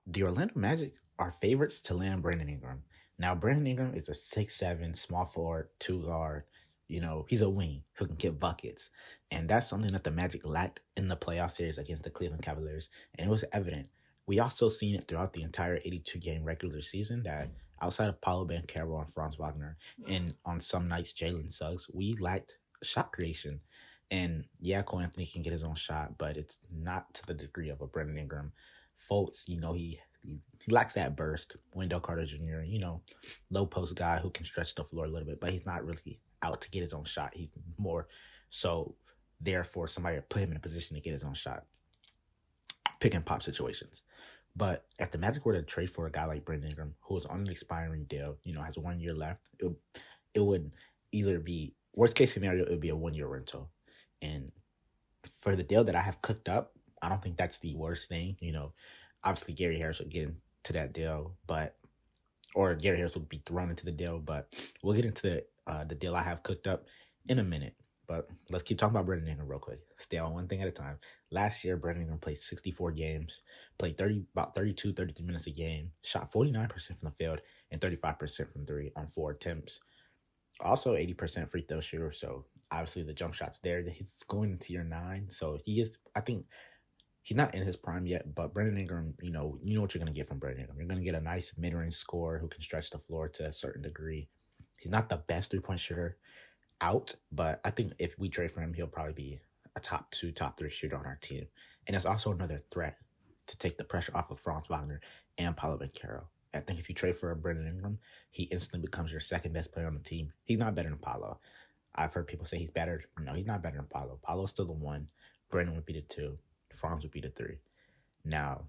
The Orlando Magic are favorites to land Brandon Ingram. Now, Brandon Ingram is a 6'7", small forward, two guard. He's a wing who can get buckets. And that's something that the Magic lacked in the playoff series against the Cleveland Cavaliers. And it was evident. We also seen it throughout the entire 82-game regular season that outside of Paulo Banchero and Franz Wagner, and on some nights Jalen Suggs, we lacked shot creation. And yeah, Cole Anthony can get his own shot, but it's not to the degree of a Brandon Ingram. Fultz, he lacks that burst. Wendell Carter Jr., low post guy who can stretch the floor a little bit, but he's not really out to get his own shot. He's more so there for somebody to put him in a position to get his own shot, pick and pop situations. But if the Magic were to trade for a guy like Brandon Ingram, who is on an expiring deal, has 1 year left, it would either be, worst case scenario, it would be a 1 year rental. And for the deal that I have cooked up, I don't think that's the worst thing. Obviously Gary Harris would get into that deal, or Gary Harris would be thrown into the deal, but we'll get into the deal I have cooked up in a minute. But let's keep talking about Brandon Ingram real quick. Stay on one thing at a time. Last year, Brandon Ingram played 64 games, played about 32, 33 minutes a game, shot 49% from the field and 35% from three on 4 attempts. Also 80% free throw shooter, so obviously the jump shot's there. He's going into year 9, so I think he's not in his prime yet, but Brandon Ingram, you know what you're going to get from Brandon Ingram. You're going to get a nice mid-range scorer who can stretch the floor to a certain degree. He's not the best three-point shooter out, but I think if we trade for him, he'll probably be a top 2, top 3 shooter on our team. And it's also another threat to take the pressure off of Franz Wagner and Paulo Banchero. I think if you trade for Brandon Ingram, he instantly becomes your second best player on the team. He's not better than Paulo. I've heard people say he's better. No, he's not better than Paulo. Paulo's still the 1. Brandon would be the 2. Franz would be the 3. Now,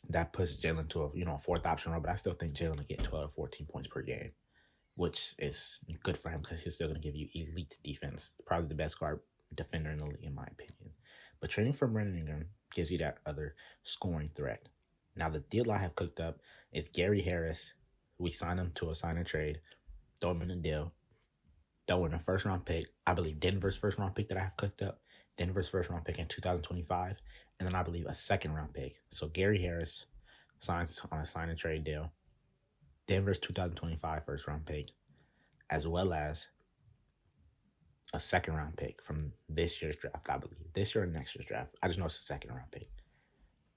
that puts Jalen to a 4th option role, but I still think Jalen will get 12 to 14 points per game, which is good for him because he's still going to give you elite defense. Probably the best guard defender in the league, in my opinion. But trading for Brandon Ingram gives you that other scoring threat. Now, the deal I have cooked up is Gary Harris. We signed him to a sign and trade, throw him in the deal, throw in a first-round pick. I believe Denver's first-round pick that I have cooked up, Denver's first-round pick in 2025, and then I believe a second-round pick. So Gary Harris signs on a sign and trade deal, Denver's 2025 first-round pick, as well as a second-round pick from this year's draft, I believe. This year or next year's draft. I just know it's a second-round pick.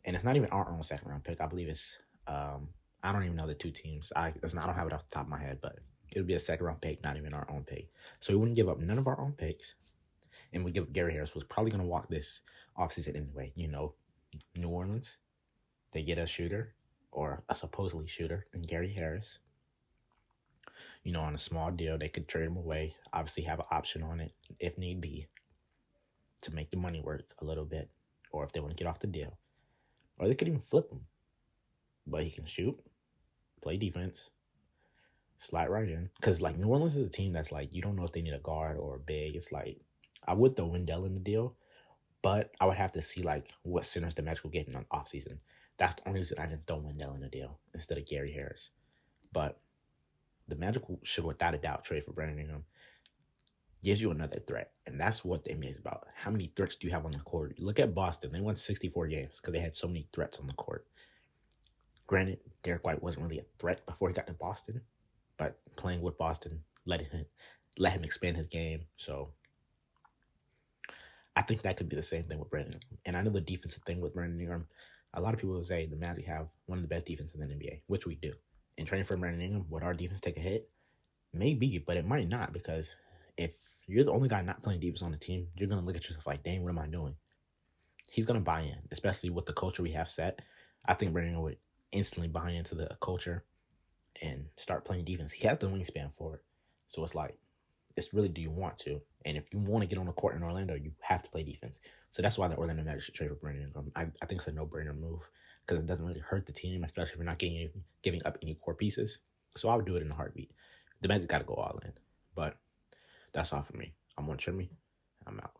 And it's not even our own second-round pick. I believe it's, I don't even know the 2 teams. I don't have it off the top of my head, but it would be a second-round pick, not even our own pick. So we wouldn't give up none of our own picks. And we give Gary Harris, who's probably going to walk this offseason anyway. New Orleans, they get a shooter, or a supposedly shooter, in Gary Harris. On a small deal, they could trade him away. Obviously have an option on it, if need be, to make the money work a little bit, or if they want to get off the deal. Or they could even flip him. But he can shoot, play defense, slide right in. Because, New Orleans is a team that's, you don't know if they need a guard or a big. It's I would throw Wendell in the deal, but I would have to see, what centers the Magic will get in the offseason. That's the only reason I didn't throw Wendell in the deal instead of Gary Harris. But the Magic should, without a doubt, trade for Brandon Ingram. Gives you another threat, and that's what the NBA is about. How many threats do you have on the court? Look at Boston. They won 64 games because they had so many threats on the court. Granted, Derek White wasn't really a threat before he got to Boston, but playing with Boston let him expand his game. So I think that could be the same thing with Brandon Ingram. And I know the defensive thing with Brandon Ingram, a lot of people will say the Magic have one of the best defenses in the NBA, which we do. And training for Brandon Ingram, would our defense take a hit? Maybe, but it might not, because if you're the only guy not playing defense on the team, you're going to look at yourself like, dang, what am I doing? He's going to buy in, especially with the culture we have set. I think Brandon Ingram would instantly buy into the culture and start playing defense. He has the wingspan for it. So it's really, do you want to? And if you want to get on the court in Orlando, you have to play defense. So that's why the Orlando Magic should trade for Brandon Ingram. I think it's a no-brainer move because it doesn't really hurt the team, especially if you're not giving up any core pieces. So I would do it in a heartbeat. The Magic got to go all in. But that's all for me. I'm on Trimmy. I'm out.